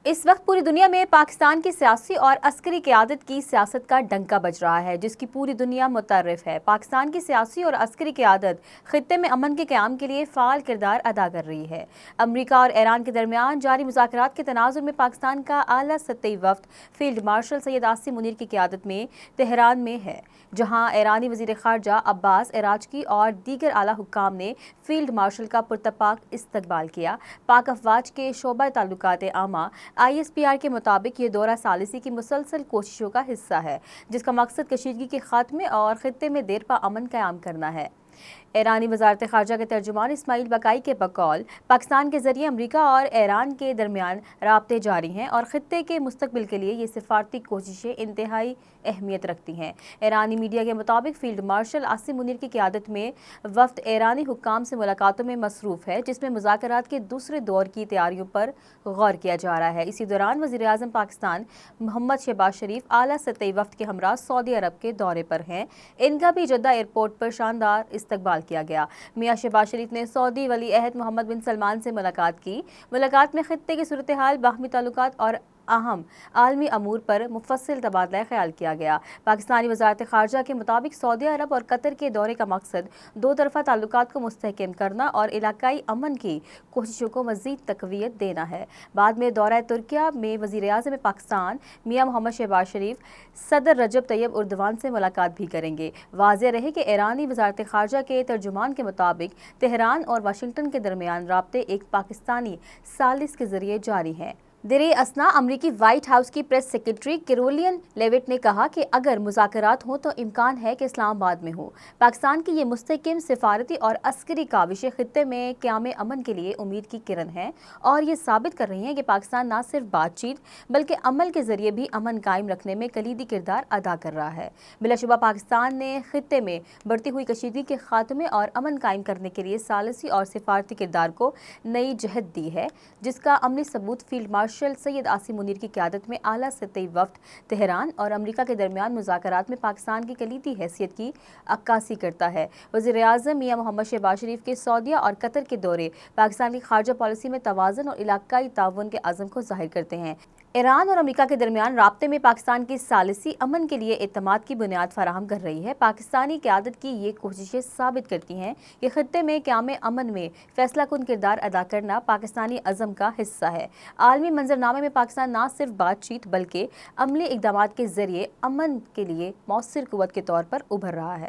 इस वक्त पूरी दुनिया में पाकिस्तान की सियासी और अस्करी क़यादत की सियासत का डंका बज रहा है, जिसकी पूरी दुनिया मुतर्रिफ है। पाकिस्तान की सियासी और अस्करी क़यादत खित्ते में अमन के क़याम के लिए फ़ाल किरदार अदा कर रही है। अमरीका और ईरान के दरमियान जारी मुज़ाकरात के तनाज़ुर में पाकिस्तान का आला सतही वफ़द फील्ड मार्शल सैयद आसिम मुनीर की क़यादत में तेहरान में है, जहाँ ईरानी वज़ीर ख़ारजा अब्बास एराजकी और दीगर आला हुक्काम ने फील्ड मार्शल का पुरतपाक इस्तकबाल किया। पाक अफवाज के शोबा ताल्लुकात आमा ISPR के मुताबिक ये दौरा सालिसी की मुसलसल कोशिशों का हिस्सा है, जिसका मकसद कशीदगी के खात्मे और खित्ते में देर पा अमन कायम करना है। ईरानी वज़ारत ख़ारजा के तर्जुमान इस्माइल बकाई के बकौल पाकिस्तान के ज़रिए अमरीका और ईरान के दरमियान राब्ते जारी हैं और ख़ित्ते के मुस्तकबिल के लिए ये सिफारती कोशिशें इंतहाई अहमियत रखती हैं। ईरानी मीडिया के मुताबिक फील्ड मार्शल आसिम मुनीर की क़यादत में वफ़द ईरानी हुक्काम से मुलाकातों में मसरूफ़ है, जिसमें मुज़ाकरात के दूसरे दौर की तैयारियों पर गौर किया जा रहा है। इसी दौरान वज़ीर-ए-आज़म पाकिस्तान मोहम्मद शहबाज शरीफ आला सतही वफ़द के हमरा सऊदी अरब के दौरे पर हैं। इनका भी जद्दा एयरपोर्ट पर शानदार इस्तकबाल किया गया। मियां शहबाज शरीफ ने सऊदी वली अहद मोहम्मद बिन सलमान से मुलाकात की। मुलाकात में खित्ते की सूरत हाल, बाहमी ताल्लुकात और अहम आलमी अमूर पर मुफस्सिल तबादला ख्याल किया गया। पाकिस्तानी वज़ारत ख़ारजा के मुताबिक सऊदी अरब और कतर के दौरे का मकसद दो तरफ़ा ताल्लुकात को मुस्तहकम करना और इलाकाई अमन की कोशिशों को मज़ीद तक़वियत देना है। बाद में दौरा तुर्किया में वज़ीर-ए-आज़म पाकिस्तान मियां मोहम्मद शहबाज शरीफ सदर रजब तैयब उर्दवान से मुलाकात भी करेंगे। वाज़ेह रहे कि ईरानी वज़ारत ख़ारजा के तर्जुमान के मुताबिक तेहरान और वाशिंगटन के दरमियान राब्ते एक पाकिस्तानी सालिस के ज़रिए जारी हैं। दिरे असना अमरीकी वाइट हाउस की प्रेस सेक्रेटरी कैरोलिन लेविट ने कहा कि अगर मुज़ाकरात हों तो इम्कान है कि इस्लामाबाद में हो। पाकिस्तान की ये मुस्तहकम सिफारती और अस्करी काविशें खित्ते में क़याम अमन के लिए उम्मीद की किरण हैं और ये साबित कर रही हैं कि पाकिस्तान न सिर्फ बातचीत बल्कि अमल के ज़रिए भी अमन कायम रखने में कलीदी किरदार अदा कर रहा है। बिलाशुबा पाकिस्तान ने खित्ते में बढ़ती हुई कशीदगी के खात्मे और अमन कायम करने के लिए सालिसी और सिफारती किरदार को नई जहत दी है, जिसका अमली सबूत फील्ड मार्शल सैयद आसिम मुनीर की क़यादत में आला सतही वफ़द तेहरान और अमरीका के दरमियान मुज़ाकरात में पाकिस्तान की कलीदी हैसियत की अक्कासी करता है। वज़ीर-ए-आज़म मियां मोहम्मद शहबाज शरीफ के सऊदीया और कतर के दौरे पाकिस्तान की खारजा पॉलिसी में तवाज़ुन और इलाकाई ताउन के अज़म को ज़ाहिर करते हैं। ईरान और अमरीका के दरमियान राब्ते में पाकिस्तान की सालिसी अमन के लिए एतमाद की बुनियाद फराहम कर रही है। पाकिस्तानी क़यादत की ये कोशिशें साबित करती हैं कि खित्ते में क़याम अमन में फ़ैसला कुन किरदार अदा करना पाकिस्तानी अज़म का हिस्सा है। आलमी मंजरनामे में पाकिस्तान न सिर्फ बातचीत बल्कि अमली इक़दामात के ज़रिए अमन के लिए मौसर क़ुव्वत के तौर पर उभर रहा है।